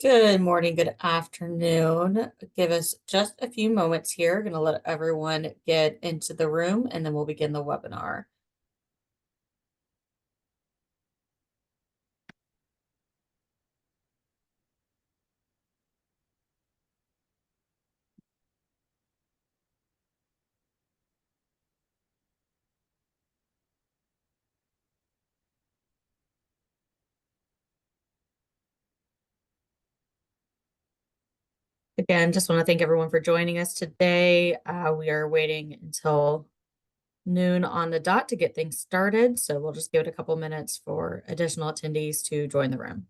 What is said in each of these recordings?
Good morning, good afternoon. Give us just a few moments here. Going to let everyone get into the room and then we'll begin the webinar. Again, just want to thank everyone for joining us today. We are waiting until noon on the dot to get things started. So we'll just give it a couple minutes for additional attendees to join the room.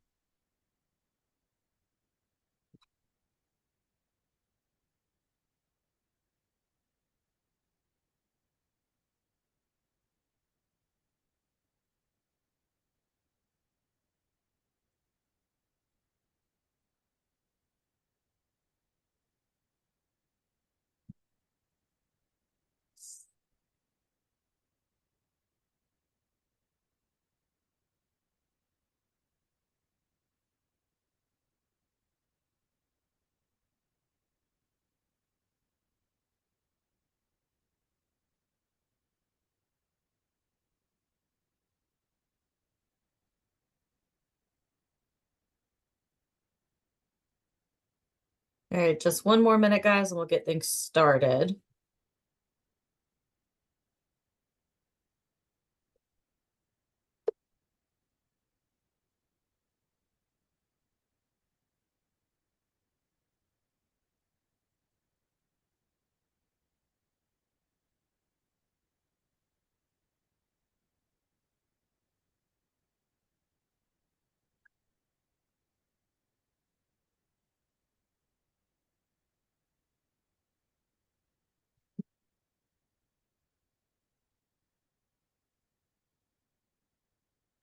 All right, just one more minute, guys, and we'll get things started.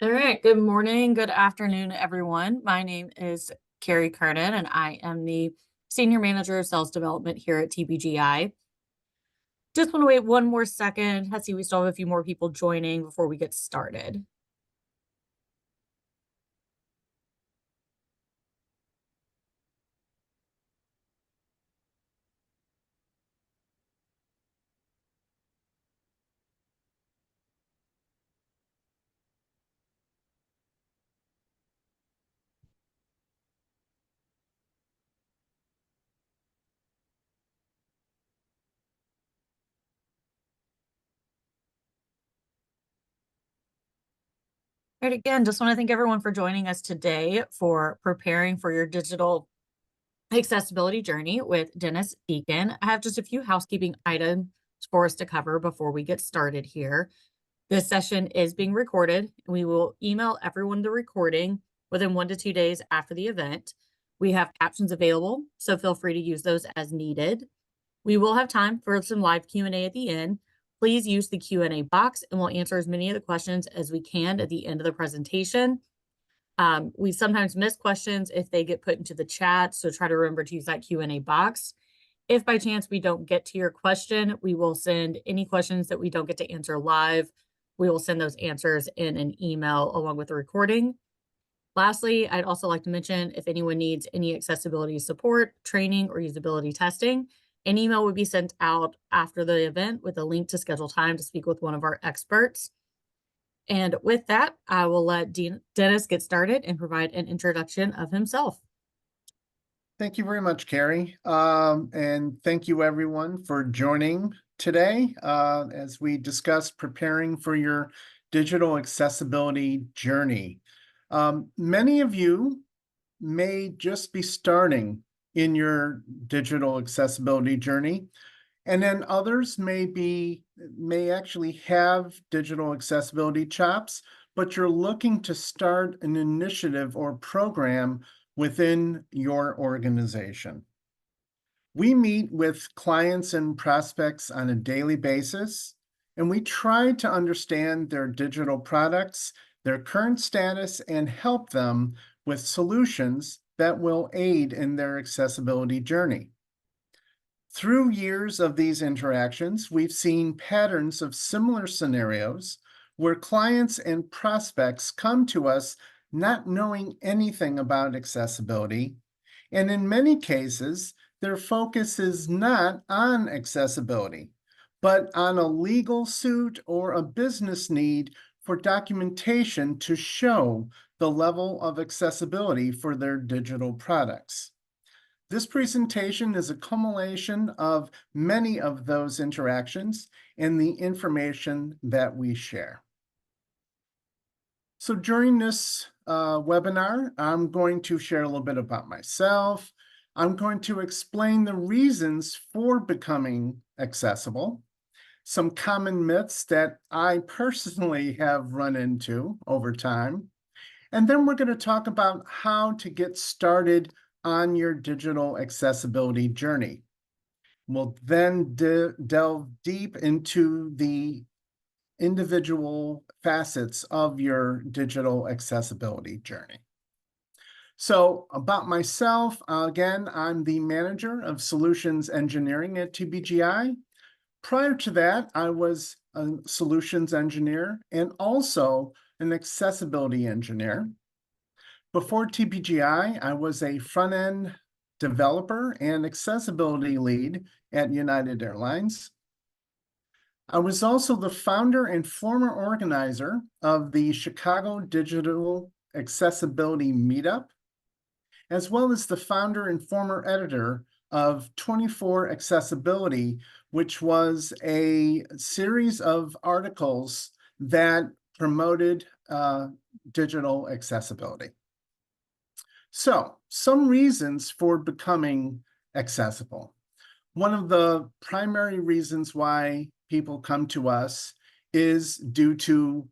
All right, good morning, good afternoon, everyone. My name is Carrie Kernan, and I am the Senior Manager of Sales Development here at TBGI. Just want to wait one more second. I see we still have a few more people joining before we get started. All right, again, just want to thank everyone for joining us today for preparing for your digital accessibility journey with Dennis Deacon. I have just a few housekeeping items for us to cover before we get started here. This session is being recorded. We will email everyone the recording within 1 to 2 days after the event. We have captions available, so feel free to use those as needed. We will have time for some live Q&A at the end. Please use the Q&A box and we'll answer as many of the questions as we can at the end of the presentation. We sometimes miss questions if they get put into the chat, so try to remember to use that Q&A box. If by chance we don't get to your question, we will send any questions that we don't get to answer live. We will send those answers in an email along with the recording. Lastly, I'd also like to mention if anyone needs any accessibility support, training, or usability testing, an email would be sent out after the event with a link to schedule time to speak with one of our experts. And with that, I will let Dennis get started and provide an introduction of himself. Thank you very much, Carrie. And thank you everyone for joining today as we discuss preparing for your digital accessibility journey. Many of you may just be starting in your digital accessibility journey, and then others may actually have digital accessibility chops, but you're looking to start an initiative or program within your organization. We meet with clients and prospects on a daily basis, and we try to understand their digital products, their current status, and help them with solutions that will aid in their accessibility journey. Through years of these interactions, we've seen patterns of similar scenarios where clients and prospects come to us not knowing anything about accessibility, And in many cases, their focus is not on accessibility, but on a legal suit or a business need for documentation to show the level of accessibility for their digital products. This presentation is a culmination of many of those interactions and the information that we share. So during this webinar, I'm going to share a little bit about myself. I'm going to explain the reasons for becoming accessible, some common myths that I personally have run into over time, and then we're going to talk about how to get started on your digital accessibility journey. We'll then delve deep into the individual facets of your digital accessibility journey. So about myself, again, I'm the manager of solutions engineering at TBGI. Prior to that, I was a solutions engineer and also an accessibility engineer. Before TBGI, I was a front-end developer and accessibility lead at United Airlines. I was also the founder and former organizer of the Chicago Digital Accessibility Meetup, as well as the founder and former editor of 24 Accessibility, which was a series of articles that promoted digital accessibility. So, some reasons for becoming accessible. One of the primary reasons why people come to us is due to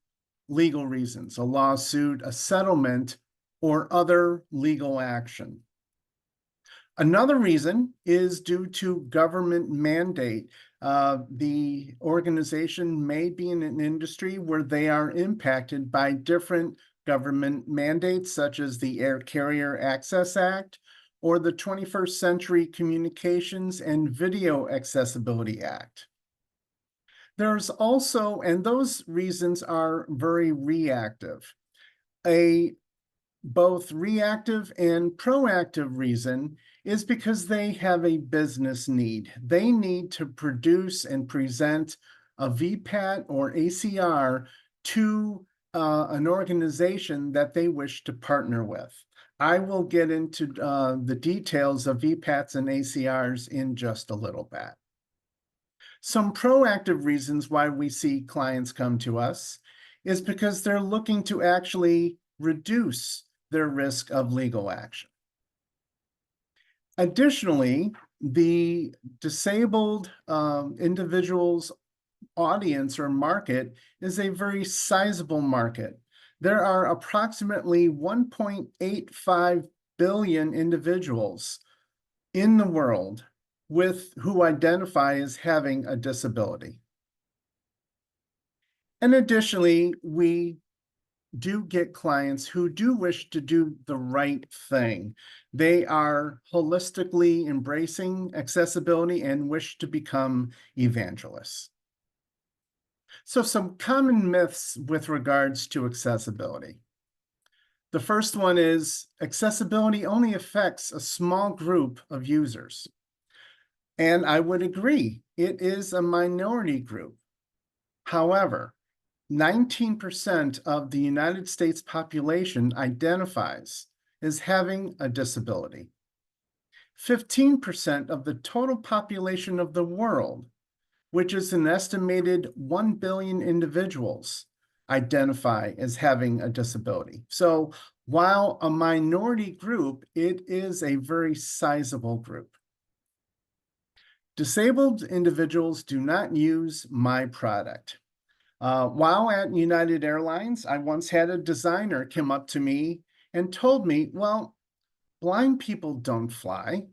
legal reasons, a lawsuit, a settlement, or other legal action. Another reason is due to government mandate. The organization may be in an industry where they are impacted by different government mandates, such as the Air Carrier Access Act or the 21st Century Communications and Video Accessibility Act. There's also, and those reasons are very reactive. A both reactive and proactive reason is because they have a business need. They need to produce and present a VPAT or ACR to an organization that they wish to partner with. I will get into the details of VPATs and ACRs in just a little bit. Some proactive reasons why we see clients come to us is because they're looking to actually reduce their risk of legal action. Additionally, the disabled individuals audience or market is a very sizable market. There are approximately 1.85 billion individuals in the world who identify as having a disability. And additionally, we do get clients who do wish to do the right thing. They are holistically embracing accessibility and wish to become evangelists. So some common myths with regards to accessibility. The first one is accessibility only affects a small group of users. And I would agree, it is a minority group. However, 19% of the United States population identifies as having a disability. 15% of the total population of the world, which is an estimated 1 billion individuals, identify as having a disability. So while a minority group, it is a very sizable group. Disabled individuals do not use my product. While at United Airlines, I once had a designer come up to me and told me, well, blind people don't fly.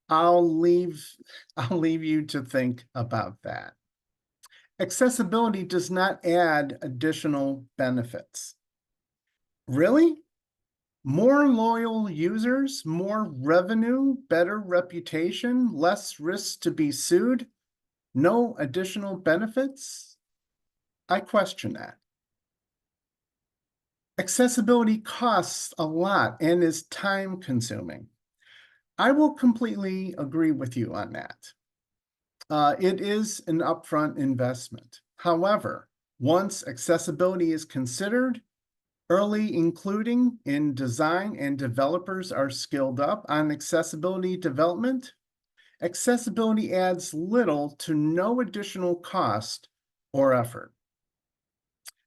I'll leave you to think about that. Accessibility does not add additional benefits. Really? More loyal users, more revenue, better reputation, less risk to be sued, no additional benefits? I question that. Accessibility costs a lot and is time consuming. I will completely agree with you on that. It is an upfront investment. However, once accessibility is considered, early including in design and developers are skilled up on accessibility development, accessibility adds little to no additional cost or effort.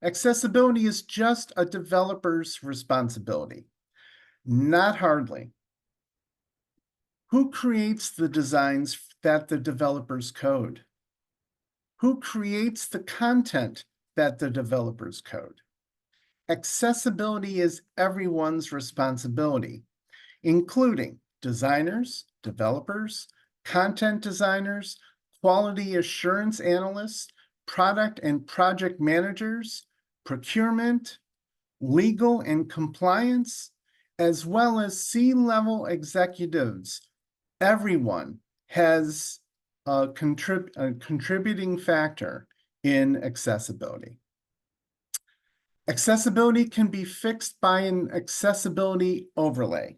Accessibility is just a developer's responsibility, not hardly. Who creates the designs that the developers code? Who creates the content that the developers code? Accessibility is everyone's responsibility, including designers, developers, content designers, quality assurance analysts, product and project managers, procurement, legal and compliance, as well as C-level executives. Everyone has a contributing factor in accessibility. Accessibility can be fixed by an accessibility overlay.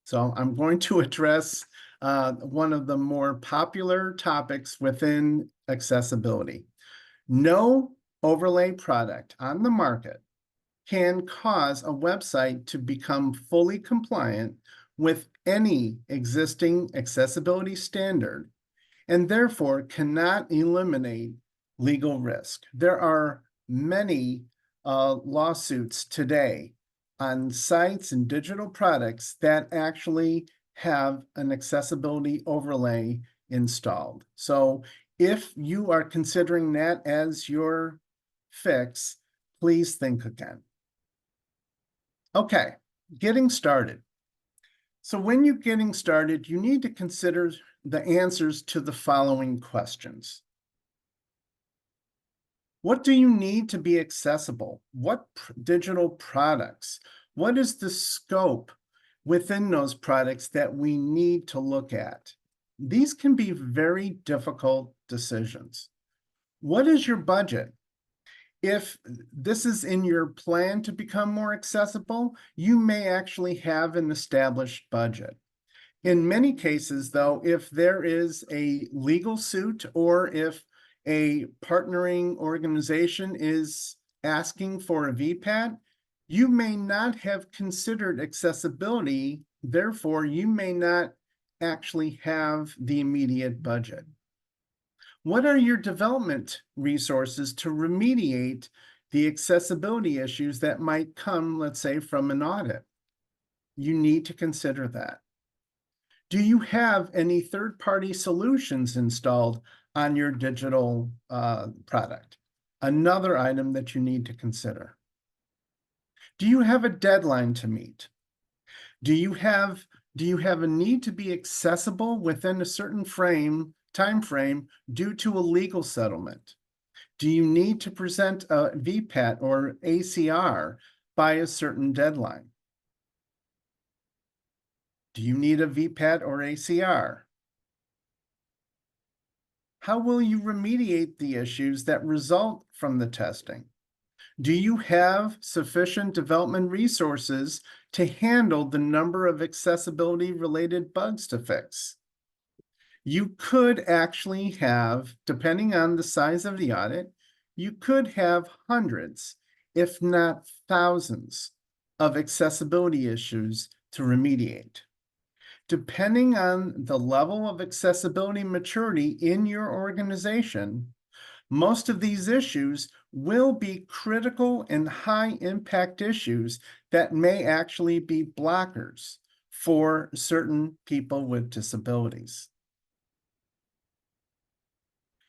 So I'm going to address one of the more popular topics within accessibility. No overlay product on the market can cause a website to become fully compliant with any existing accessibility standard, and therefore cannot eliminate legal risk. There are many lawsuits today on sites and digital products that actually have an accessibility overlay installed. So if you are considering that as your fix, please think again. Okay, getting started. So when you're getting started, you need to consider the answers to the following questions. What do you need to be accessible? What digital products? What is the scope within those products that we need to look at? These can be very difficult decisions. What is your budget? If this is in your plan to become more accessible, you may actually have an established budget. In many cases, though, if there is a legal suit or if a partnering organization is asking for a VPAT, you may not have considered accessibility. Therefore, you may not actually have the immediate budget. What are your development resources to remediate the accessibility issues that might come, let's say, from an audit? You need to consider that. Do you have any third-party solutions installed on your digital product? Another item that you need to consider. Do you have a deadline to meet? Do you have a need to be accessible within a certain time frame due to a legal settlement? Do you need to present a VPAT or ACR by a certain deadline? Do you need a VPAT or ACR? How will you remediate the issues that result from the testing? Do you have sufficient development resources to handle the number of accessibility-related bugs to fix? You could actually have, depending on the size of the audit, you could have hundreds, if not thousands, of accessibility issues to remediate. Depending on the level of accessibility maturity in your organization, most of these issues will be critical and high impact issues that may actually be blockers for certain people with disabilities.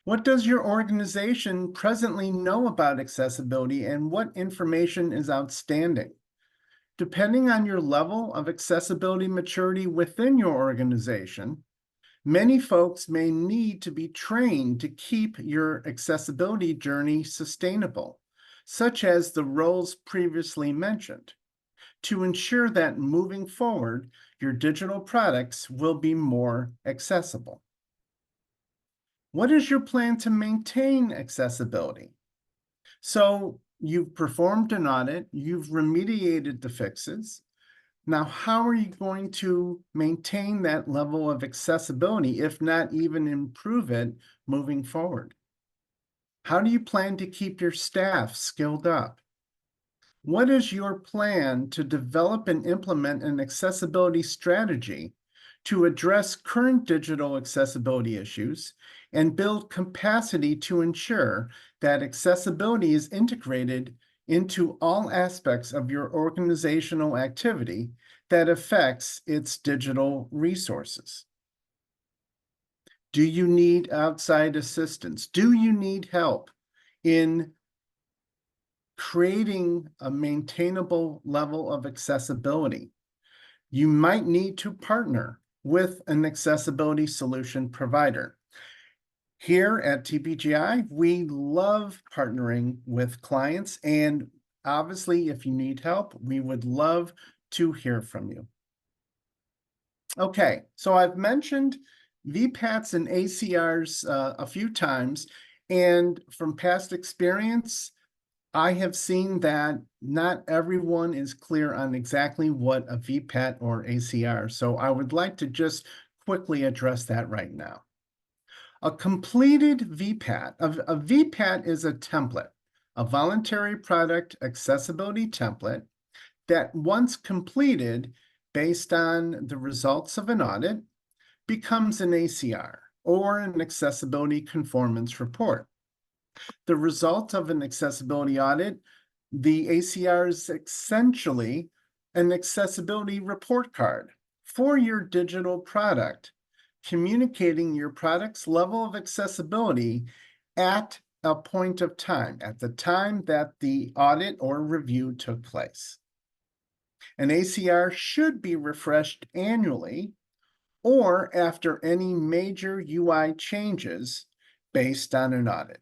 What does your organization presently know about accessibility and what information is outstanding? Depending on your level of accessibility maturity within your organization, many folks may need to be trained to keep your accessibility journey sustainable, such as the roles previously mentioned, to ensure that moving forward, your digital products will be more accessible. What is your plan to maintain accessibility? So you've performed an audit, you've remediated the fixes. Now, how are you going to maintain that level of accessibility, if not even improve it moving forward? How do you plan to keep your staff skilled up? What is your plan to develop and implement an accessibility strategy to address current digital accessibility issues and build capacity to ensure that accessibility is integrated into all aspects of your organizational activity that affects its digital resources? Do you need outside assistance? Do you need help in creating a maintainable level of accessibility? You might need to partner with an accessibility solution provider. Here at TPGI, we love partnering with clients, and obviously, if you need help, we would love to hear from you. Okay, so I've mentioned VPATs and ACRs a few times, and from past experience, I have seen that not everyone is clear on exactly what a VPAT or ACR, so I would like to just quickly address that right now. A completed VPAT, a VPAT is a template, a voluntary product accessibility template that once completed based on the results of an audit becomes an ACR or an accessibility conformance report. The result of an accessibility audit, the ACR is essentially an accessibility report card for your digital product, communicating your product's level of accessibility at a point of time, at the time that the audit or review took place. An ACR should be refreshed annually or after any major UI changes based on an audit.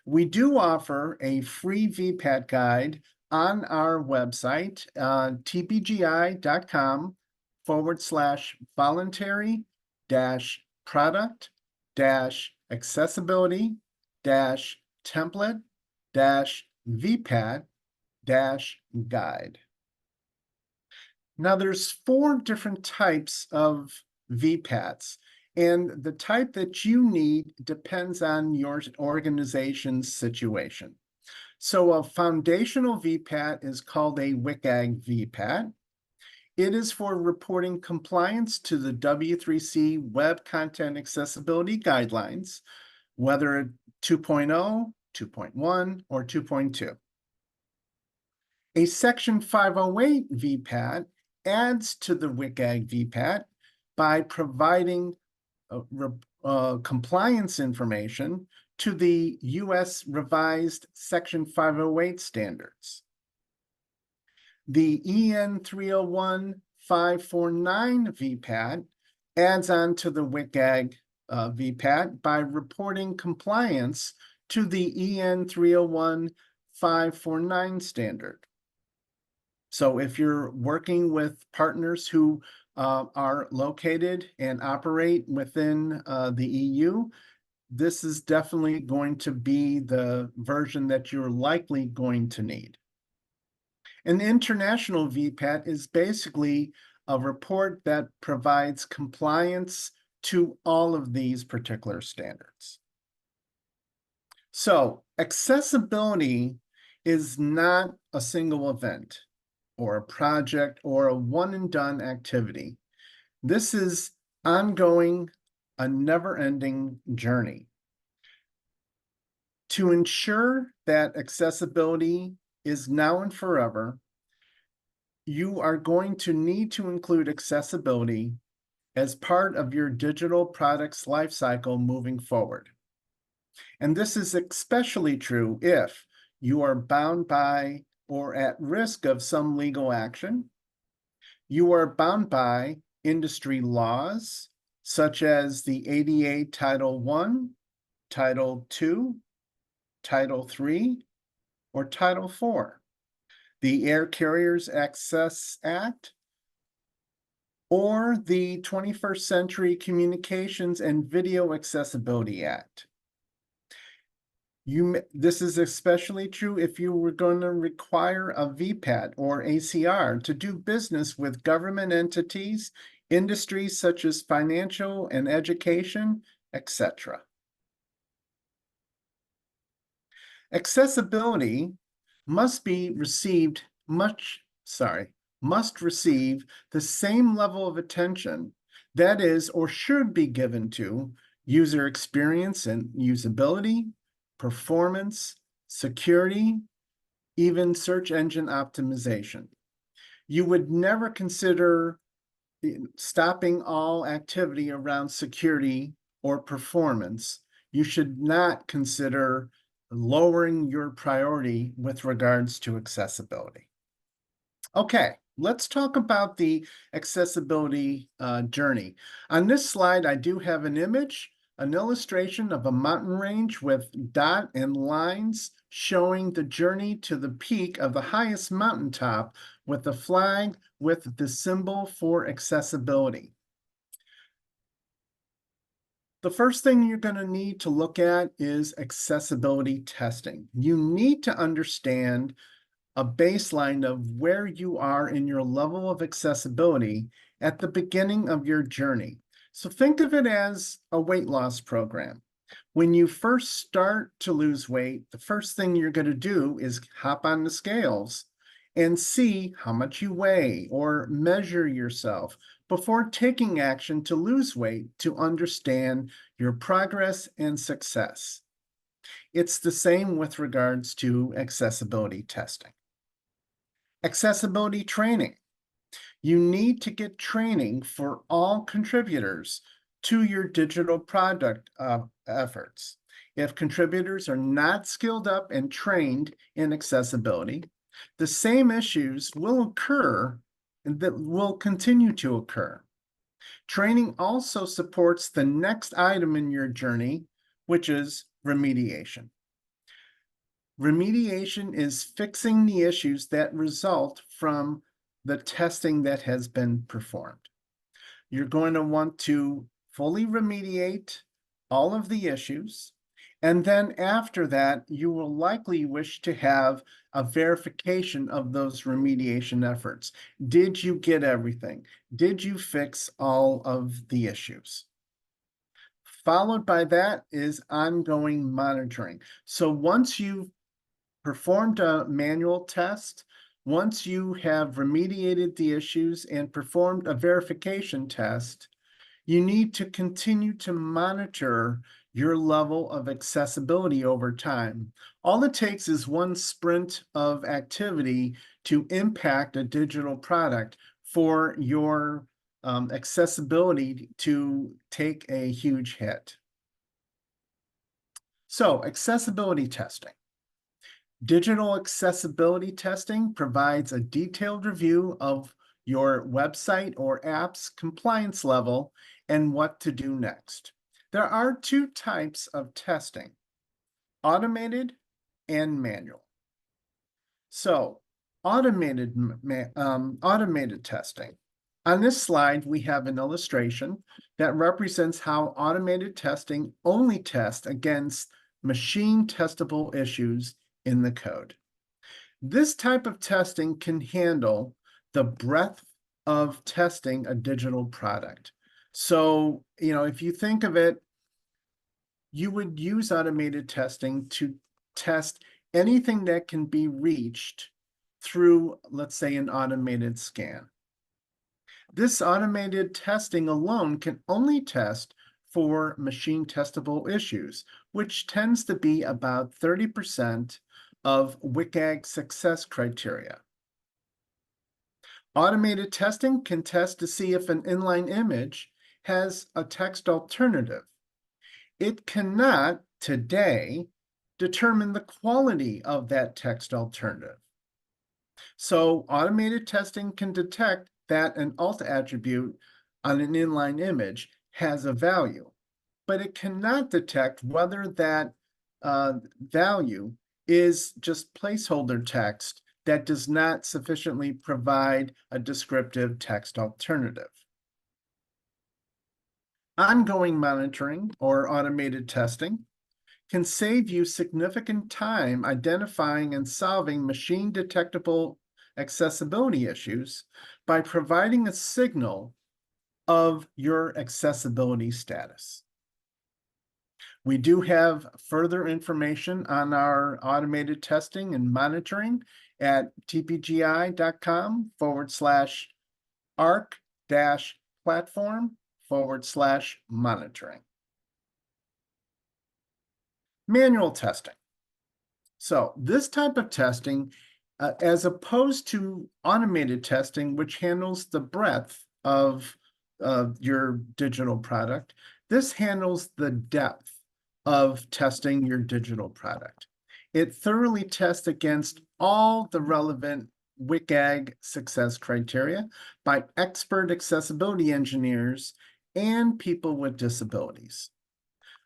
We do offer a free VPAT guide on our website, tpgi.com/voluntary-product-template-VPAT-guide. Now, there's 4 different types of VPATs, and the type that you need depends on your organization's situation. So a foundational VPAT is called a WCAG VPAT. It is for reporting compliance to the W3C Web Content Accessibility Guidelines, whether 2.0, 2.1, or 2.2. A Section 508 VPAT adds to the WCAG VPAT by providing compliance information to the U.S. revised Section 508 standards. The EN 301-549 VPAT adds on to the WCAG VPAT by reporting compliance to the EN 301-549 standard. So if you're working with partners who are located and operate within the EU, this is definitely going to be the version that you're likely going to need. An international VPAT is basically a report that provides compliance to all of these particular standards. So accessibility is not a single event or a project or a one-and-done activity. This is ongoing, a never-ending journey. To ensure that accessibility is now and forever, you are going to need to include accessibility as part of your digital products lifecycle moving forward. And this is especially true if you are bound by or at risk of some legal action, you are bound by industry laws, such as the ADA Title I, Title II, Title III, or Title IV, the Air Carriers Access Act, or the 21st Century Communications and Video Accessibility Act. This is especially true if you were going to require a VPAT or ACR to do business with government entities, industries such as financial and education, etc. Accessibility must receive the same level of attention that is or should be given to user experience and usability, performance, security, even search engine optimization. You would never consider stopping all activity around security or performance. You should not consider lowering your priority with regards to accessibility. Okay, let's talk about the accessibility journey. On this slide, I do have an image, an illustration of a mountain range with dot and lines showing the journey to the peak of the highest mountaintop with the flag with the symbol for accessibility. The first thing you're going to need to look at is accessibility testing. You need to understand a baseline of where you are in your level of accessibility at the beginning of your journey. So think of it as a weight loss program. When you first start to lose weight, the first thing you're going to do is hop on the scales and see how much you weigh or measure yourself before taking action to lose weight to understand your progress and success. It's the same with regards to accessibility testing. Accessibility training. You need to get training for all contributors to your digital product efforts. If contributors are not skilled up and trained in accessibility, the same issues will occur and that will continue to occur. Training also supports the next item in your journey, which is remediation. Remediation is fixing the issues that result from the testing that has been performed. You're going to want to fully remediate all of the issues, and then after that, you will likely wish to have a verification of those remediation efforts. Did you get everything? Did you fix all of the issues? Followed by that is ongoing monitoring. So once you've performed a manual test, once you have remediated the issues and performed a verification test, you need to continue to monitor your level of accessibility over time. All it takes is one sprint of activity to impact a digital product for your accessibility to take a huge hit. So, accessibility testing. Digital accessibility testing provides a detailed review of your website or app's compliance level and what to do next. There are two types of testing, automated and manual. So, automated testing. On this slide, we have an illustration that represents how automated testing only tests against machine testable issues in the code. This type of testing can handle the breadth of testing a digital product. So, if you think of it, you would use automated testing to test anything that can be reached through, let's say, an automated scan. This automated testing alone can only test for machine testable issues, which tends to be about 30% of WCAG success criteria. Automated testing can test to see if an inline image has a text alternative. It cannot, today, determine the quality of that text alternative. So automated testing can detect that an alt attribute on an inline image has a value, but it cannot detect whether that value is just placeholder text that does not sufficiently provide a descriptive text alternative. Ongoing monitoring or automated testing can save you significant time identifying and solving machine detectable accessibility issues by providing a signal of your accessibility status. We do have further information on our automated testing and monitoring at tpgi.com/arc-platform/monitoring. Manual testing. So this type of testing, as opposed to automated testing, which handles the breadth of your digital product, this handles the depth of testing your digital product. It thoroughly tests against all the relevant WCAG success criteria by expert accessibility engineers and people with disabilities.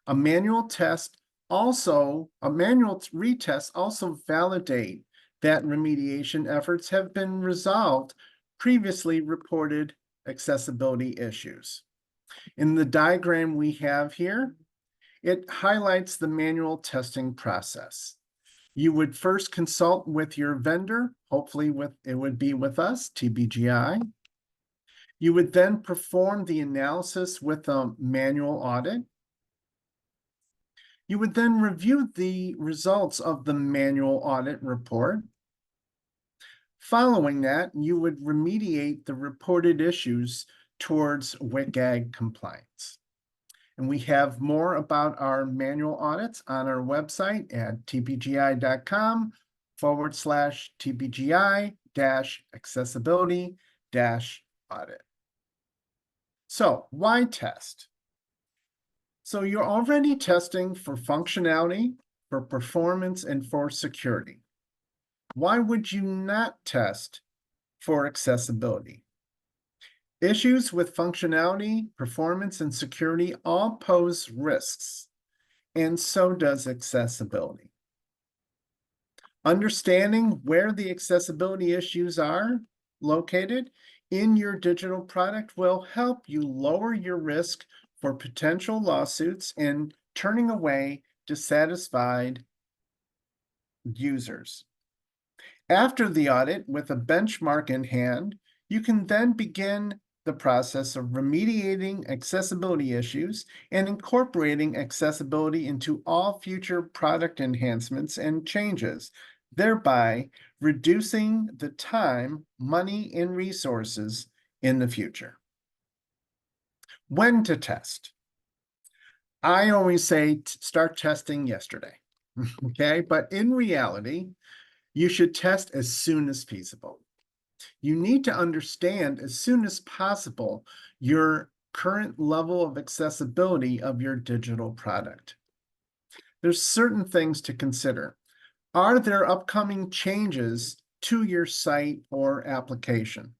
A manual retest also validate that remediation efforts have been resolved previously reported accessibility issues. In the diagram we have here, it highlights the manual testing process. You would first consult with your vendor, hopefully it would be with us, TPGI. You would then perform the analysis with a manual audit. You would then review the results of the manual audit report. Following that, you would remediate the reported issues towards WCAG compliance. And we have more about our manual audits on our website at tpgi.com/tpgi-accessibility-audit. So why test? So you're already testing for functionality, for performance, and for security. Why would you not test for accessibility? Issues with functionality, performance, and security all pose risks, and so does accessibility. Understanding where the accessibility issues are located in your digital product will help you lower your risk for potential lawsuits and turning away dissatisfied users. After the audit, with a benchmark in hand, you can then begin the process of remediating accessibility issues and incorporating accessibility into all future product enhancements and changes, thereby reducing the time, money, and resources in the future. When to test? I always say start testing yesterday, okay? But in reality, you should test as soon as feasible. You need to understand as soon as possible your current level of accessibility of your digital product. There's certain things to consider. Are there upcoming changes to your site or application?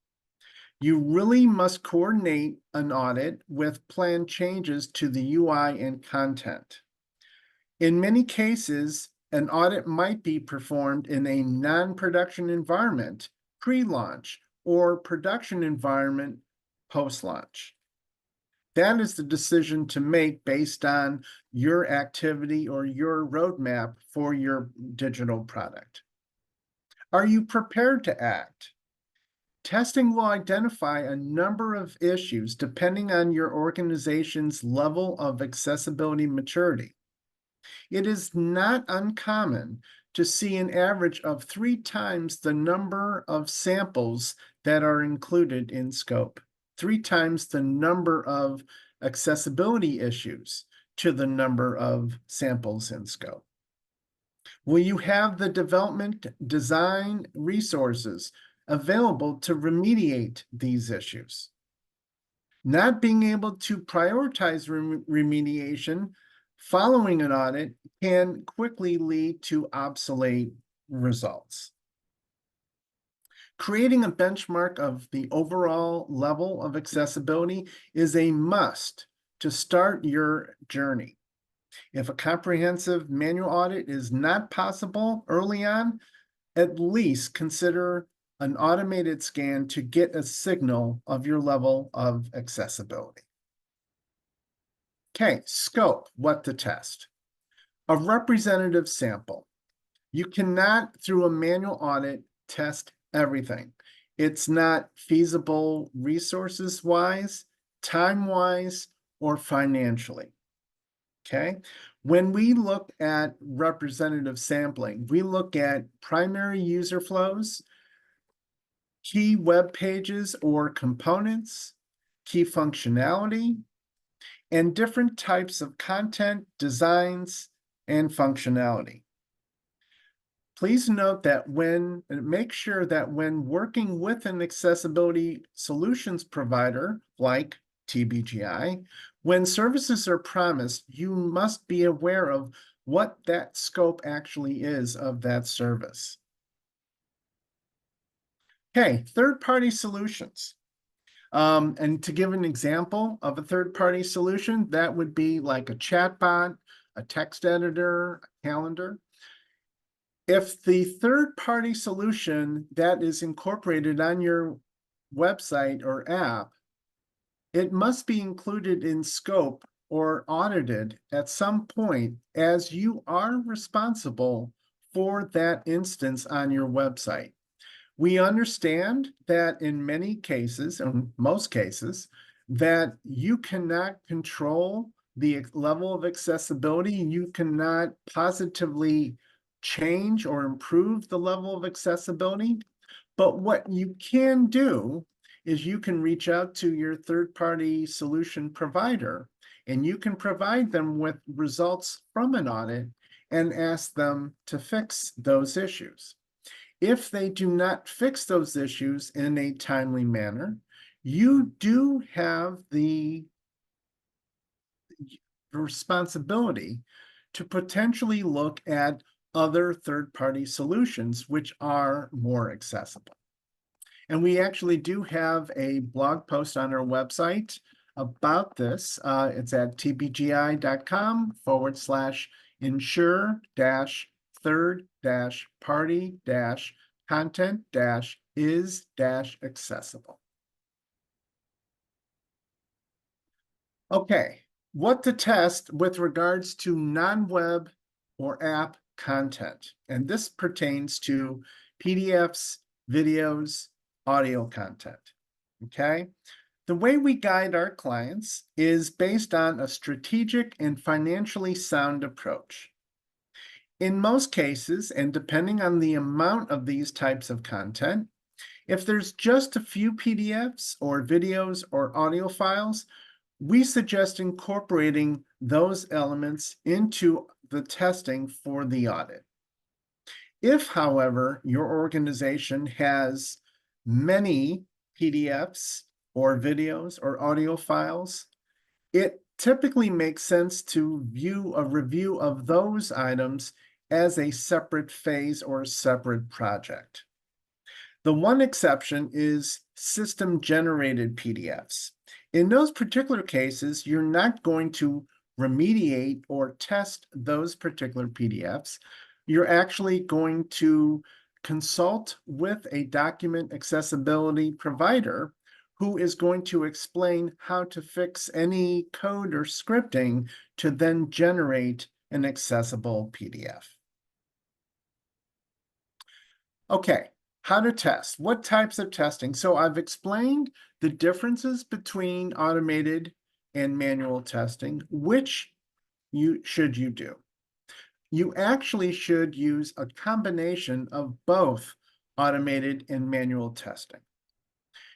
You really must coordinate an audit with planned changes to the UI and content. In many cases, an audit might be performed in a non-production environment, pre-launch, or production environment post-launch. That is the decision to make based on your activity or your roadmap for your digital product. Are you prepared to act? Testing will identify a number of issues depending on your organization's level of accessibility maturity. It is not uncommon to see an average of 3 times the number of samples that are included in scope, 3 times the number of accessibility issues to the number of samples in scope. Will you have the development design resources available to remediate these issues? Not being able to prioritize remediation following an audit can quickly lead to obsolete results. Creating a benchmark of the overall level of accessibility is a must to start your journey. If a comprehensive manual audit is not possible early on, at least consider an automated scan to get a signal of your level of accessibility. Okay, scope, what to test. A representative sample. You cannot, through a manual audit, test everything. It's not feasible resources-wise, time-wise, or financially. Okay? When we look at representative sampling, we look at primary user flows, key web pages or components, key functionality, and different types of content, designs, and functionality. Please note that make sure that when working with an accessibility solutions provider like TBGI, when services are promised, you must be aware of what that scope actually is of that service. Okay, third-party solutions. And to give an example of a third-party solution, that would be like a chatbot, a text editor, a calendar. If the third-party solution that is incorporated on your website or app, it must be included in scope or audited at some point, as you are responsible for that instance on your website. We understand that in many cases, in most cases, that you cannot control the level of accessibility. You cannot positively change or improve the level of accessibility. But what you can do is you can reach out to your third-party solution provider, and you can provide them with results from an audit and ask them to fix those issues. If they do not fix those issues in a timely manner, you do have the responsibility to potentially look at other third-party solutions which are more accessible. And we actually do have a blog post on our website about this. It's at tbgi.com/ensure-third-party-content-is-accessible. Okay, what to test with regards to non-web or app content. And this pertains to PDFs, videos, audio content. Okay? The way we guide our clients is based on a strategic and financially sound approach. In most cases, and depending on the amount of these types of content, if there's just a few PDFs or videos or audio files, we suggest incorporating those elements into the testing for the audit. If, however, your organization has many PDFs or videos or audio files, it typically makes sense to view a review of those items as a separate phase or separate project. The one exception is system-generated PDFs. In those particular cases, you're not going to remediate or test those particular PDFs. You're actually going to consult with a document accessibility provider who is going to explain how to fix any code or scripting to then generate an accessible PDF. Okay, how to test? What types of testing? So I've explained the differences between automated and manual testing. Which should you do? You actually should use a combination of both automated and manual testing.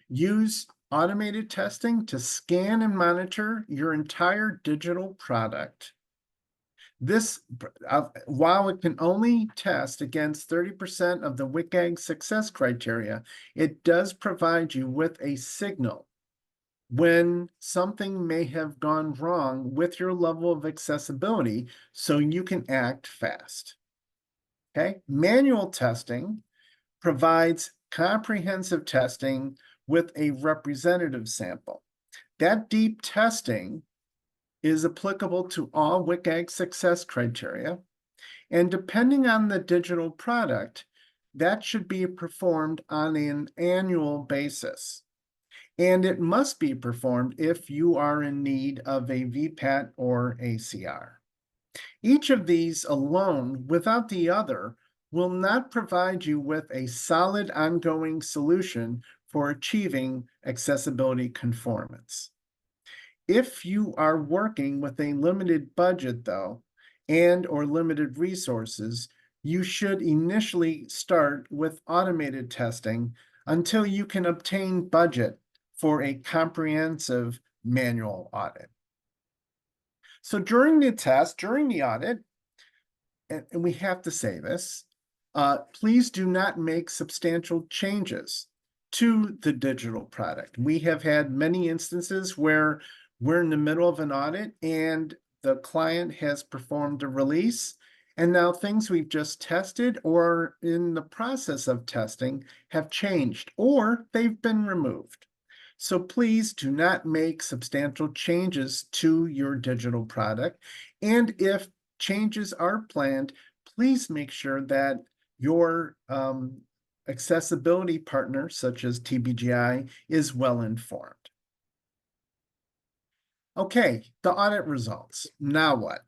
Use automated testing to scan and monitor your entire digital product. This, while it can only test against 30% of the WCAG success criteria, it does provide you with a signal when something may have gone wrong with your level of accessibility, so you can act fast. Okay, manual testing provides comprehensive testing with a representative sample. That deep testing is applicable to all WCAG success criteria, and depending on the digital product, that should be performed on an annual basis. And it must be performed if you are in need of a VPAT or ACR. Each of these alone, without the other, will not provide you with a solid ongoing solution for achieving accessibility conformance. If you are working with a limited budget, though, and or limited resources, you should initially start with automated testing until you can obtain budget for a comprehensive manual audit. So during the audit, and we have to say this, please do not make substantial changes to the digital product. We have had many instances where we're in the middle of an audit and the client has performed a release, and now things we've just tested or in the process of testing have changed or they've been removed. So please do not make substantial changes to your digital product. And if changes are planned, please make sure that your accessibility partner, such as TBGI, is well informed. Okay, the audit results. Now what?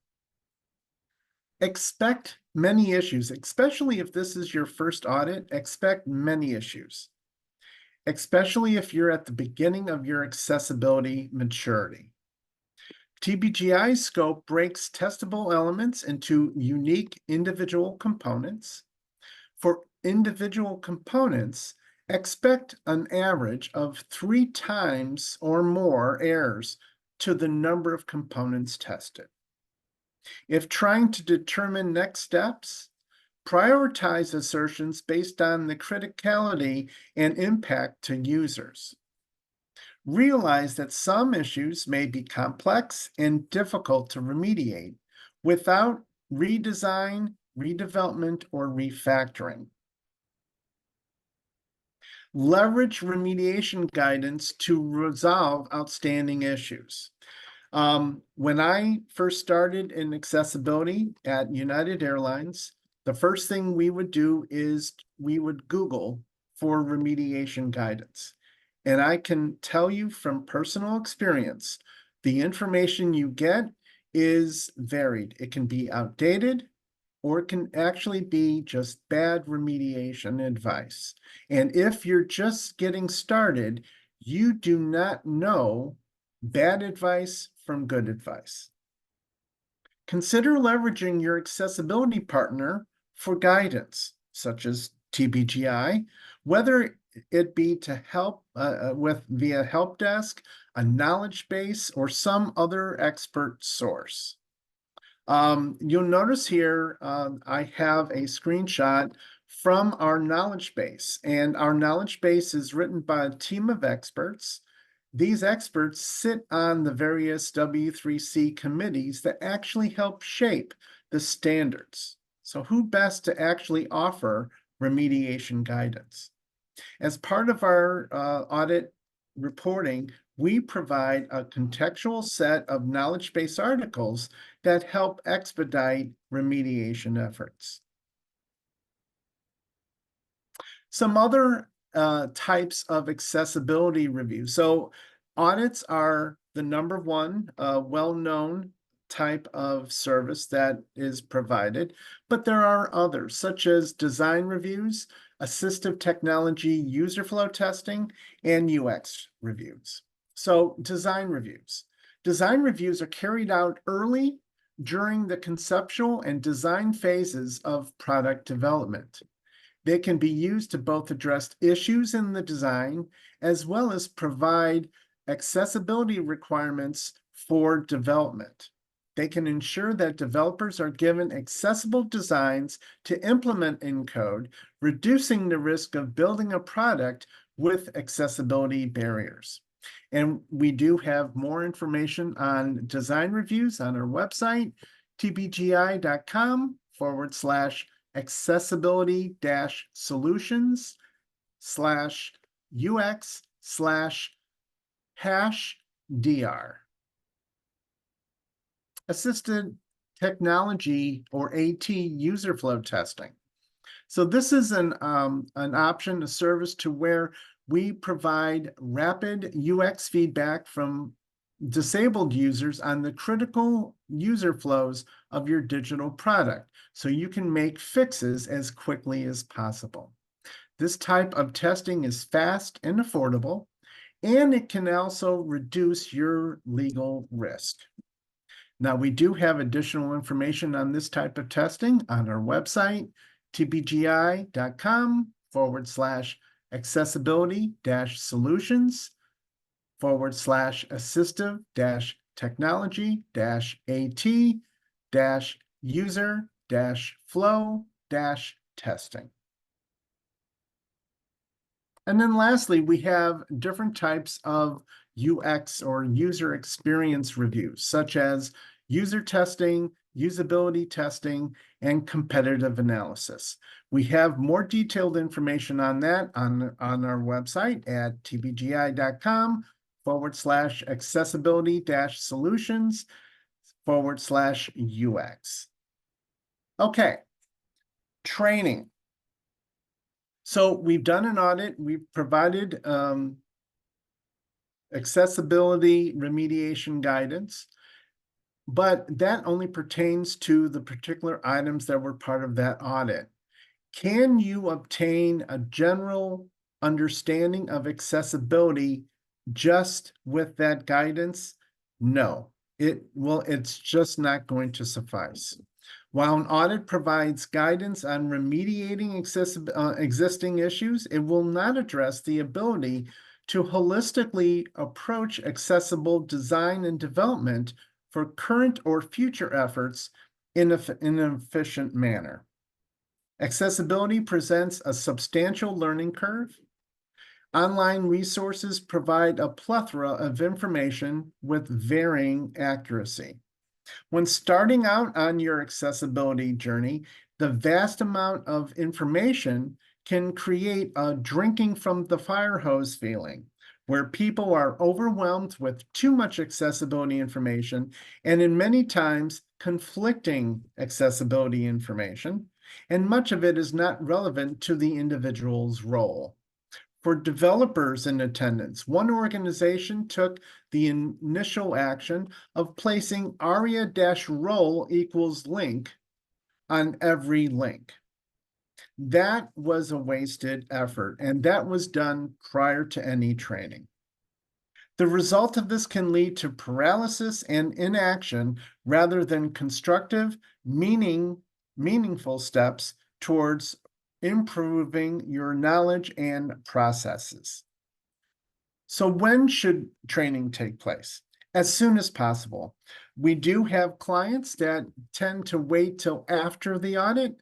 Expect many issues, especially if this is your first audit, expect many issues, especially if you're at the beginning of your accessibility maturity. TBGI scope breaks testable elements into unique individual components. For individual components, expect an average of 3 times or more errors to the number of components tested. If trying to determine next steps, prioritize assertions based on the criticality and impact to users. Realize that some issues may be complex and difficult to remediate without redesign, redevelopment, or refactoring. Leverage remediation guidance to resolve outstanding issues. When I first started in accessibility at United Airlines, the first thing we would do is we would Google for remediation guidance. And I can tell you from personal experience, the information you get is varied. It can be outdated, or it can actually be just bad remediation advice. And if you're just getting started, you do not know bad advice from good advice. Consider leveraging your accessibility partner for guidance, such as TBGI, whether it be to help via help desk, a knowledge base, or some other expert source. You'll notice here I have a screenshot from our knowledge base, and our knowledge base is written by a team of experts. These experts sit on the various W3C committees that actually help shape the standards. So who best to actually offer remediation guidance? As part of our audit reporting, we provide a contextual set of knowledge-based articles that help expedite remediation efforts. Some other types of accessibility review. So audits are the number one well-known type of service that is provided, but there are others such as design reviews, assistive technology user flow testing, and UX reviews. So design reviews. Design reviews are carried out early during the conceptual and design phases of product development. They can be used to both address issues in the design as well as provide accessibility requirements for development. They can ensure that developers are given accessible designs to implement in code, reducing the risk of building a product with accessibility barriers. And we do have more information on design reviews on our website, tbgi.com/accessibility-solutions/UX/#DR. Assisted technology or AT user flow testing. So this is an option, a service to where we provide rapid UX feedback from disabled users on the critical user flows of your digital product so you can make fixes as quickly as possible. This type of testing is fast and affordable, and it can also reduce your legal risk. Now, we do have additional information on this type of testing on our website, tbgi.com/accessibility-solutions/assistive-technology-AT-user-flow-testing. And then lastly, we have different types of UX or user experience reviews, such as user testing, usability testing, and competitive analysis. We have more detailed information on that on our website at tbgi.com/accessibility-solutions/UX. Okay, training. So we've done an audit, we've provided accessibility remediation guidance, but that only pertains to the particular items that were part of that audit. Can you obtain a general understanding of accessibility just with that guidance? No, it's just not going to suffice. While an audit provides guidance on remediating existing issues, it will not address the ability to holistically approach accessible design and development for current or future efforts in an efficient manner. Accessibility presents a substantial learning curve. Online resources provide a plethora of information with varying accuracy. When starting out on your accessibility journey, the vast amount of information can create a drinking from the fire hose feeling, where people are overwhelmed with too much accessibility information, and in many times conflicting accessibility information, and much of it is not relevant to the individual's role. For developers in attendance, one organization took the initial action of placing aria-role equals link on every link. That was a wasted effort, and that was done prior to any training. The result of this can lead to paralysis and inaction rather than constructive, meaningful steps towards improving your knowledge and processes. So when should training take place? As soon as possible. We do have clients that tend to wait till after the audit.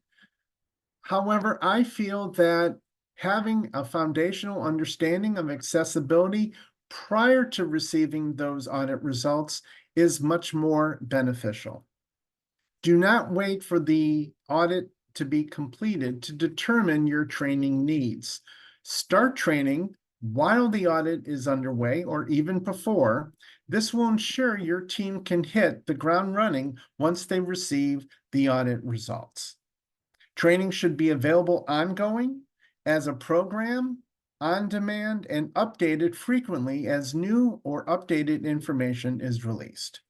However, I feel that having a foundational understanding of accessibility prior to receiving those audit results is much more beneficial. Do not wait for the audit to be completed to determine your training needs. Start training while the audit is underway or even before. This will ensure your team can hit the ground running once they receive the audit results. Training should be available ongoing as a program, on demand, and updated frequently as new or updated information is released.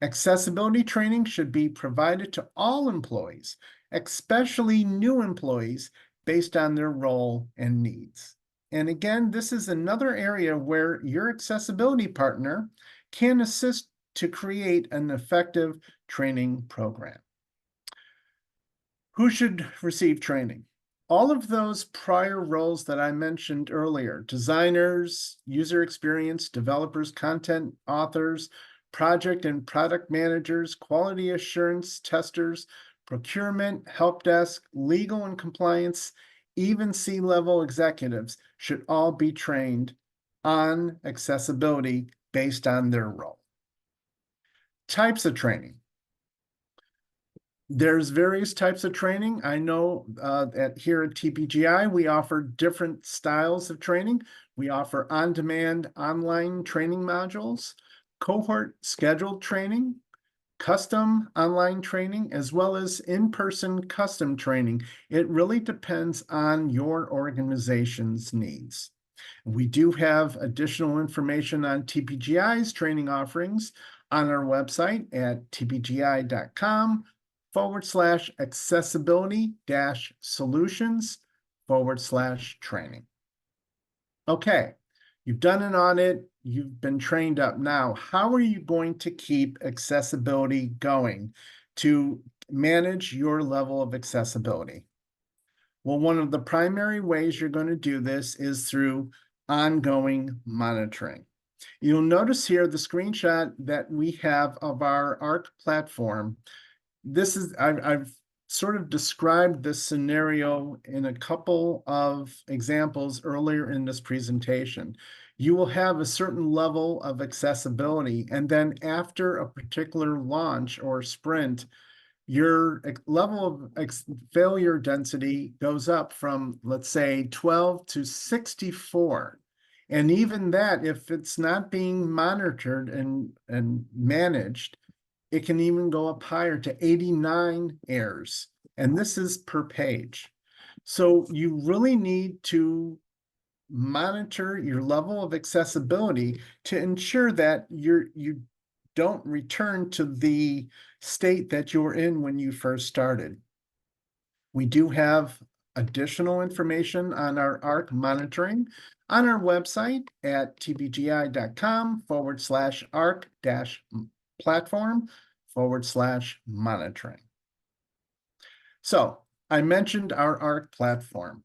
Accessibility training should be provided to all employees, especially new employees, based on their role and needs. And again, this is another area where your accessibility partner can assist to create an effective training program. Who should receive training? All of those prior roles that I mentioned earlier, designers, user experience, developers, content authors, project and product managers, quality assurance testers, procurement, help desk, legal and compliance, even C-level executives should all be trained on accessibility based on their role. Types of training. There's various types of training. I know here at TBGI, we offer different styles of training. We offer on-demand online training modules, cohort scheduled training, custom online training, as well as in-person custom training. It really depends on your organization's needs. We do have additional information on TPGI's training offerings on our website at tpgi.com/accessibility-solutions/training. Okay, you've done an audit, you've been trained up. Now, how are you going to keep accessibility going to manage your level of accessibility? Well, one of the primary ways you're going to do this is through ongoing monitoring. You'll notice here the screenshot that we have of our ARC platform. I've sort of described this scenario in a couple of examples earlier in this presentation. You will have a certain level of accessibility, and then after a particular launch or sprint, your level of failure density goes up from, let's say, 12 to 64. And even that, if it's not being monitored and managed, it can even go up higher to 89 errors. And this is per page. So you really need to monitor your level of accessibility to ensure that you don't return to the state that you were in when you first started. We do have additional information on our ARC monitoring on our website at tpgi.com/ARC-platform/monitoring. So I mentioned our ARC platform.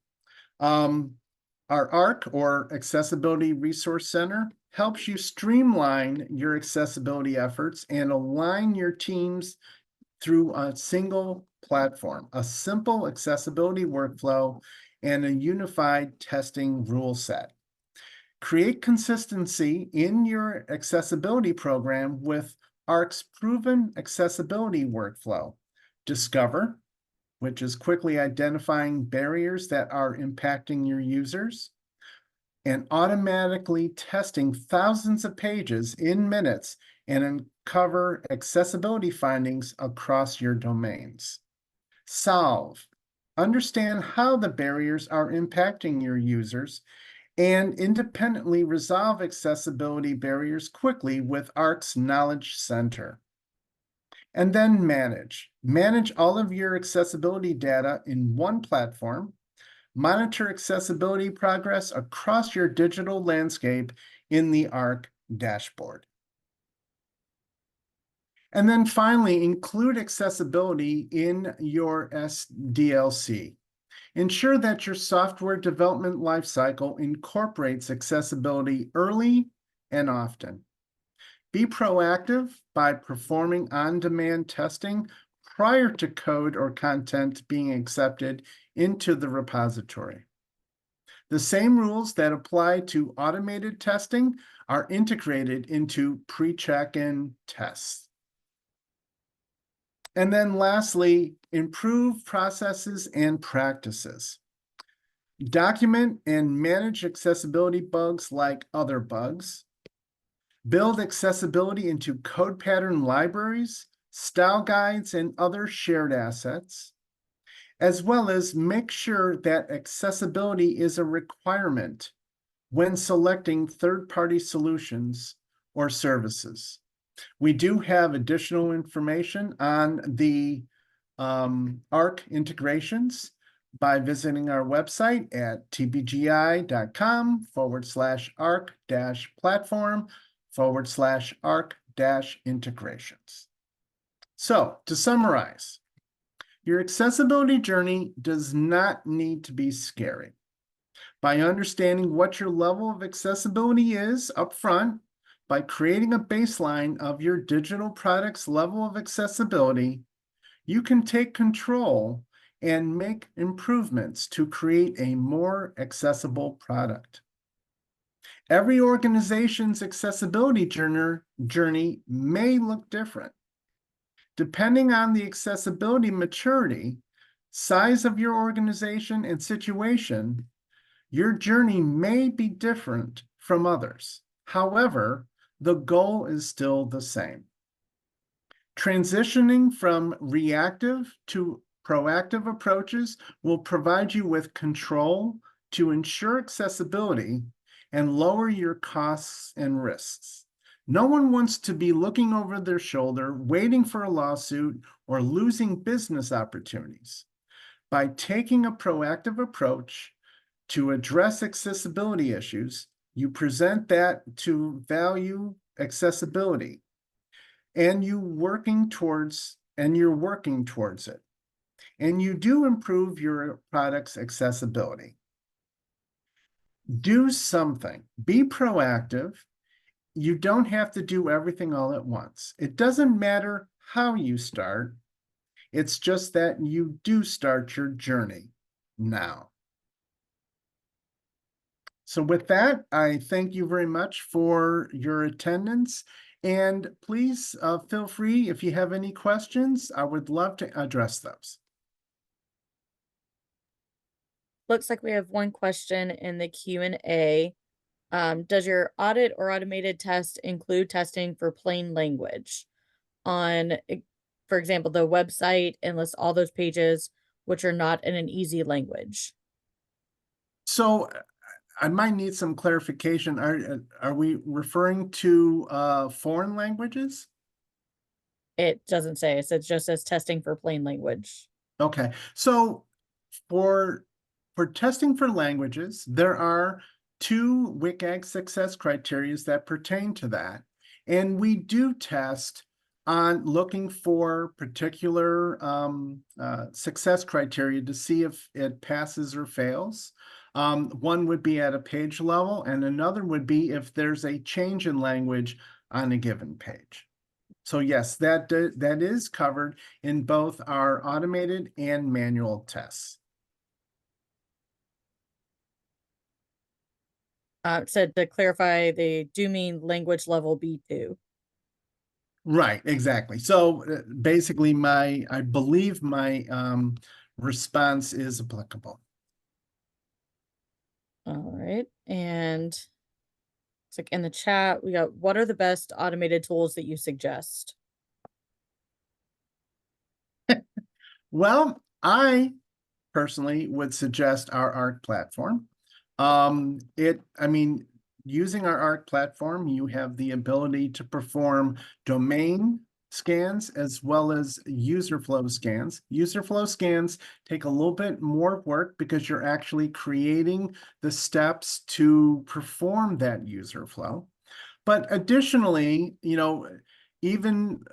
Our ARC, or Accessibility Resource Center, helps you streamline your accessibility efforts and align your teams through a single platform, a simple accessibility workflow, and a unified testing rule set. Create consistency in your accessibility program with ARC's proven accessibility workflow. Discover, which is quickly identifying barriers that are impacting your users, and automatically testing thousands of pages in minutes and uncover accessibility findings across your domains. Solve, understand how the barriers are impacting your users, and independently resolve accessibility barriers quickly with ARC's Knowledge Center. And then manage. Manage all of your accessibility data in one platform. Monitor accessibility progress across your digital landscape in the ARC dashboard. And then finally, include accessibility in your SDLC. Ensure that your software development lifecycle incorporates accessibility early and often. Be proactive by performing on-demand testing prior to code or content being accepted into the repository. The same rules that apply to automated testing are integrated into pre-check-in tests. And then lastly, improve processes and practices. Document and manage accessibility bugs like other bugs. Build accessibility into code pattern libraries, style guides, and other shared assets, as well as make sure that accessibility is a requirement when selecting third-party solutions or services. We do have additional information on the ARC integrations by visiting our website at tpgi.com/ARC-platform/ARC-integrations. So to summarize, your accessibility journey does not need to be scary. By understanding what your level of accessibility is upfront, by creating a baseline of your digital product's level of accessibility, you can take control and make improvements to create a more accessible product. Every organization's accessibility journey may look different. Depending on the accessibility maturity, size of your organization, and situation, your journey may be different from others. However, the goal is still the same. Transitioning from reactive to proactive approaches will provide you with control to ensure accessibility and lower your costs and risks. No one wants to be looking over their shoulder, waiting for a lawsuit, or losing business opportunities. By taking a proactive approach to address accessibility issues, you present that to value accessibility, and you're working towards it. And you do improve your product's accessibility. Do something. Be proactive. You don't have to do everything all at once. It doesn't matter how you start. It's just that you do start your journey now. So with that, I thank you very much for your attendance. And please feel free, if you have any questions, I would love to address those. Looks like we have one question in the Q&A. Does your audit or automated test include testing for plain language on, for example, the website, and list all those pages which are not in an easy language? So I might need some clarification. Are we referring to foreign languages? It doesn't say. It just says testing for plain language. Okay, so for testing for languages, there are two WCAG success criteria that pertain to that. And we do test on looking for particular success criteria to see if it passes or fails. One would be at a page level, and another would be if there's a change in language on a given page. So yes, that is covered in both our automated and manual tests. Said to clarify, they do mean language level B2. Right, exactly. So basically I believe my response is applicable. All right. And it's like in the chat, we got, what are the best automated tools that you suggest? Well, I personally would suggest our ARC platform. Using our ARC platform, you have the ability to perform domain scans as well as user flow scans. User flow scans take a little bit more work because you're actually creating the steps to perform that user flow. But additionally, even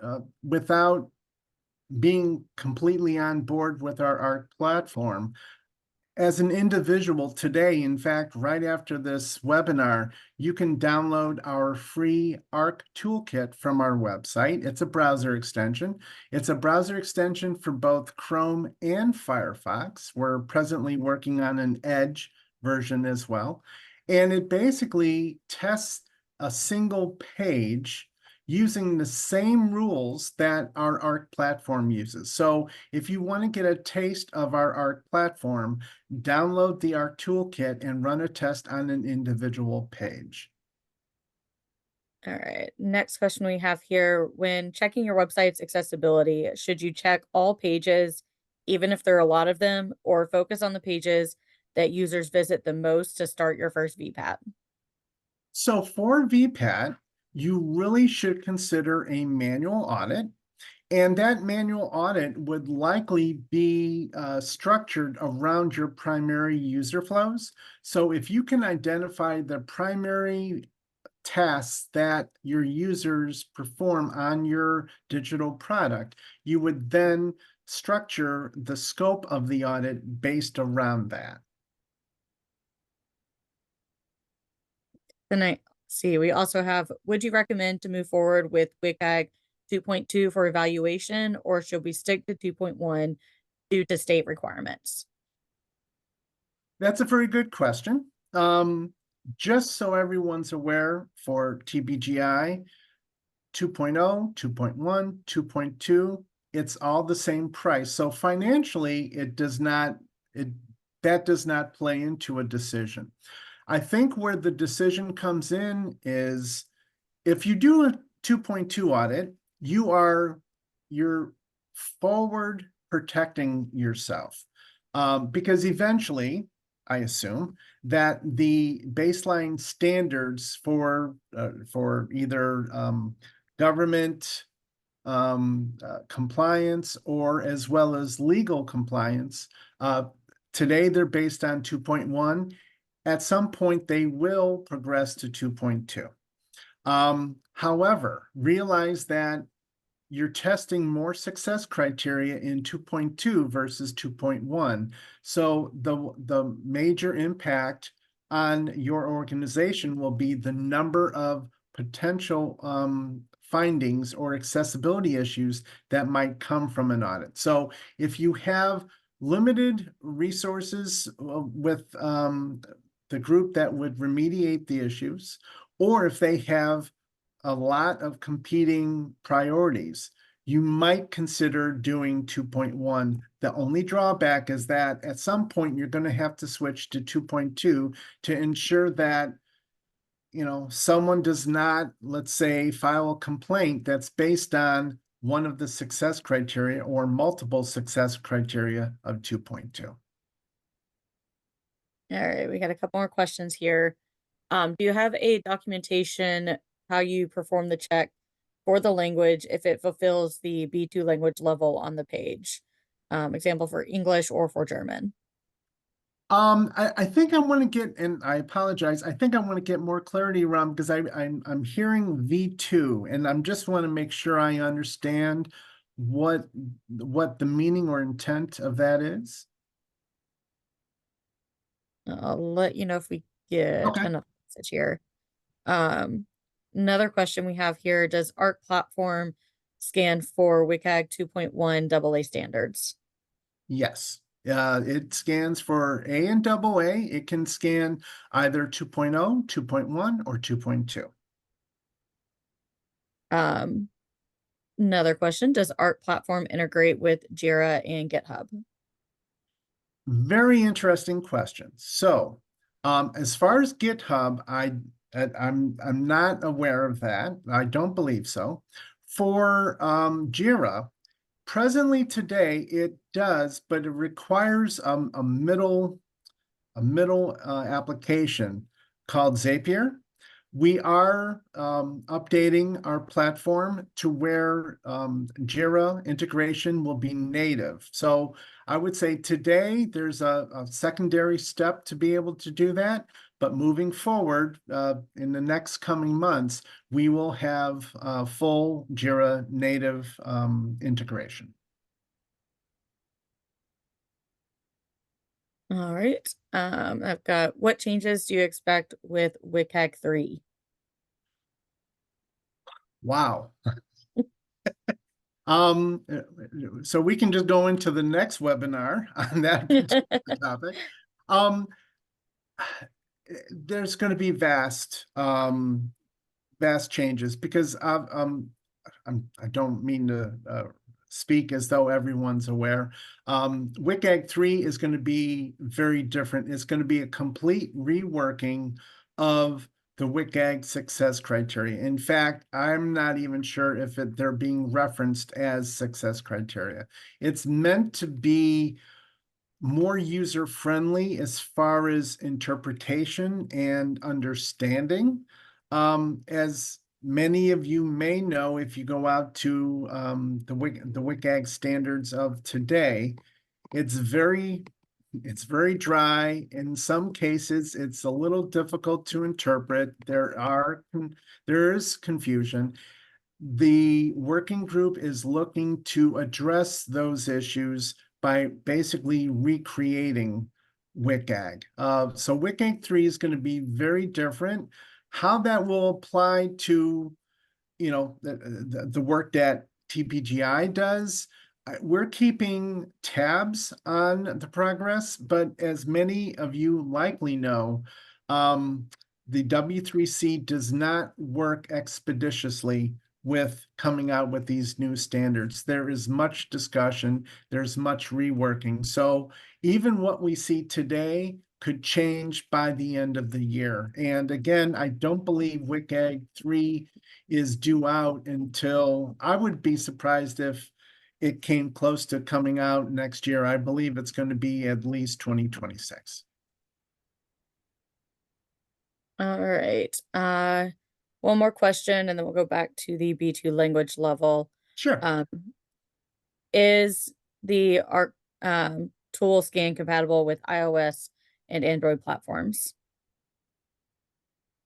without being completely on board with our ARC platform, as an individual today, in fact, right after this webinar, you can download our free ARC toolkit from our website. It's a browser extension. It's a browser extension for both Chrome and Firefox. We're presently working on an Edge version as well. And it basically tests a single page using the same rules that our ARC platform uses. So if you want to get a taste of our ARC platform, download the ARC toolkit and run a test on an individual page. All right. Next question we have here. When checking your website's accessibility, should you check all pages, even if there are a lot of them, or focus on the pages that users visit the most to start your first VPAT? So for VPAT, you really should consider a manual audit. And that manual audit would likely be structured around your primary user flows. So if you can identify the primary tasks that your users perform on your digital product, you would then structure the scope of the audit based around that. Then I see we also have, would you recommend to move forward with WCAG 2.2 for evaluation, or should we stick to 2.1 due to state requirements? That's a very good question. Just so everyone's aware, for TBGI 2.0, 2.1, 2.2, it's all the same price. So financially, that does not play into a decision. I think where the decision comes in is if you do a 2.2 audit, you're forward protecting yourself. Because eventually, I assume, that the baseline standards for either government compliance or as well as legal compliance. Today, they're based on 2.1. At some point, they will progress to 2.2. However, realize that you're testing more success criteria in 2.2 versus 2.1. So the major impact on your organization will be the number of potential findings or accessibility issues that might come from an audit. So if you have limited resources with the group that would remediate the issues, or if they have a lot of competing priorities, you might consider doing 2.1. The only drawback is that at some point you're going to have to switch to 2.2 to ensure that, you know, someone does not, let's say, file a complaint that's based on one of the success criteria or multiple success criteria of 2.2. All right, we got a couple more questions here. Do you have a documentation how you perform the check for the language if it fulfills the B2 language level on the page? Example for English or for German. I think I want to get, and I apologize, I think I want to get more clarity around because I'm hearing V2, and I'm just want to make sure I understand what the meaning or intent of that is. I'll let you know if we get Okay. enough message here. Another question we have here, does ARC platform scan for WCAG 2.1 AA standards? Yes. It scans for A and AA. It can scan either 2.0, 2.1, or 2.2. Another question, does ARC platform integrate with Jira and GitHub? Very interesting question. So, as far as GitHub, I'm not aware of that. I don't believe so. For Jira, presently today it does, but it requires a middle application called Zapier. We are updating our platform to where Jira integration will be native. So I would say today there's a secondary step to be able to do that. But moving forward, in the next coming months, we will have full Jira native integration. All right. I've got, what changes do you expect with WCAG 3? Wow. So we can just go into the next webinar on that particular topic. There's going to be vast changes because I don't mean to speak as though everyone's aware. WCAG 3 is going to be very different. It's going to be a complete reworking of the WCAG success criteria. In fact, I'm not even sure if they're being referenced as success criteria. It's meant to be more user-friendly as far as interpretation and understanding. As many of you may know, if you go out to the WCAG standards of today, it's very dry. In some cases, it's a little difficult to interpret. There is confusion. The working group is looking to address those issues by basically recreating WCAG. So WCAG 3 is going to be very different. How that will apply to, you know, the work that TPGI does, we're keeping tabs on the progress, but as many of you likely know, the W3C does not work expeditiously with coming out with these new standards. There is much discussion, there's much reworking. So even what we see today could change by the end of the year. And again, I don't believe WCAG 3 is due out until, I would be surprised if it came close to coming out next year. I believe it's going to be at least 2026. All right. One more question, and then we'll go back to the B2 language level. Sure. Um, is the ARC tool scan compatible with iOS and Android platforms?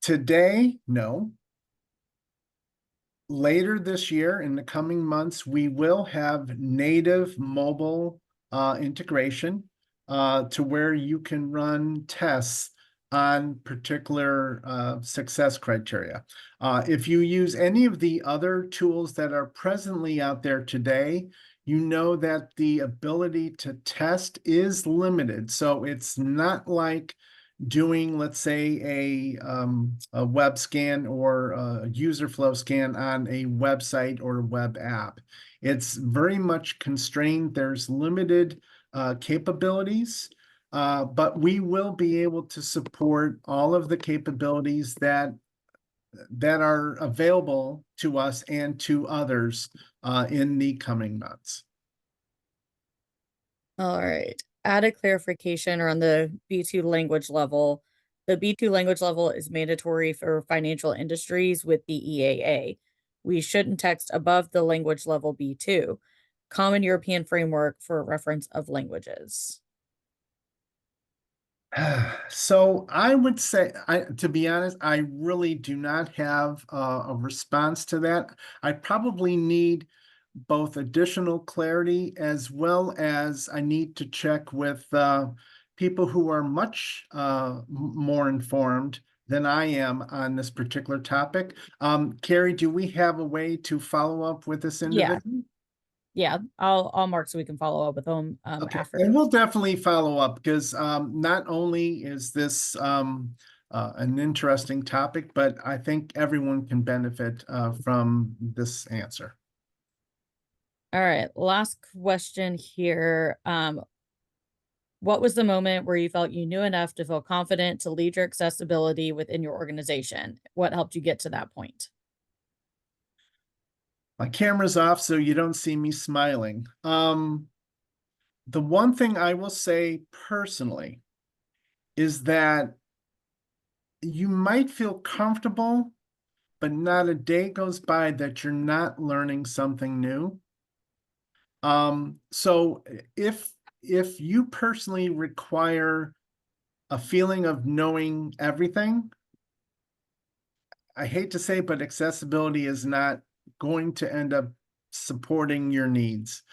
Today, no. Later this year, in the coming months, we will have native mobile integration to where you can run tests on particular success criteria. If you use any of the other tools that are presently out there today, you know that the ability to test is limited. So it's not like doing, let's say, a web scan or a user flow scan on a website or web app. It's very much constrained. There's limited capabilities, but we will be able to support all of the capabilities that are available to us and to others in the coming months. All right. Added clarification around the B2 language level. The B2 language level is mandatory for financial industries with the EAA. We shouldn't text above the language level B2. Common European Framework for Reference of Languages. So I would say, to be honest, I really do not have a response to that. I probably need both additional clarity as well as I need to check with people who are much more informed than I am on this particular topic. Carrie, do we have a way to follow up with this Yeah, individual? yeah. I'll mark so we can follow up with them Okay, after. and we'll definitely follow up because not only is this an interesting topic, but I think everyone can benefit from this answer. All right, last question here. What was the moment where you felt you knew enough to feel confident to lead your accessibility within your organization? What helped you get to that point? My camera's off, so you don't see me smiling. The one thing I will say personally is that you might feel comfortable, but not a day goes by that you're not learning something new. So if you personally require a feeling of knowing everything, I hate to say, but accessibility is not going to end up supporting your needs.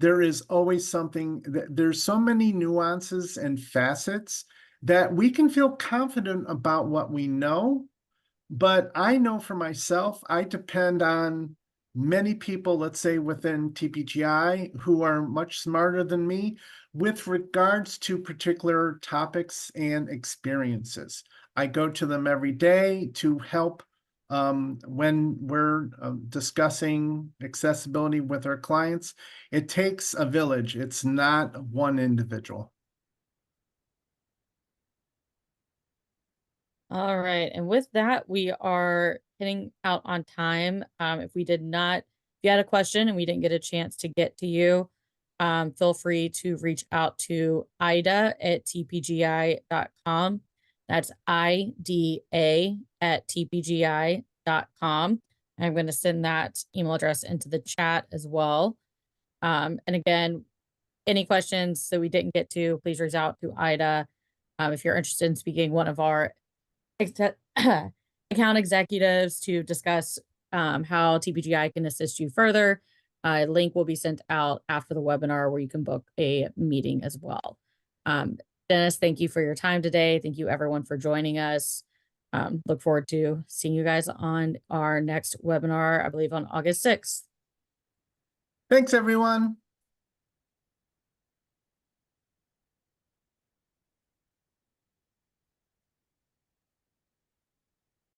There is always something there's so many nuances and facets that we can feel confident about what we know. But I know for myself, I depend on many people, let's say within TPGI, who are much smarter than me with regards to particular topics and experiences. I go to them every day to help when we're discussing accessibility with our clients. It takes a village. It's not one individual. All right. And with that, we are hitting out on time. If you had a question and we didn't get a chance to get to you, feel free to reach out to Ida at tpgi.com. That's IDA at tpgi.com. I'm going to send that email address into the chat as well. And again, any questions that we didn't get to, please reach out to Ida. If you're interested in speaking, one of our account executives to discuss how TPGI can assist you further. A link will be sent out after the webinar where you can book a meeting as well. Dennis, thank you for your time today. Thank you everyone for joining us. Look forward to seeing you guys on our next webinar, I believe on August 6th. Thanks, everyone.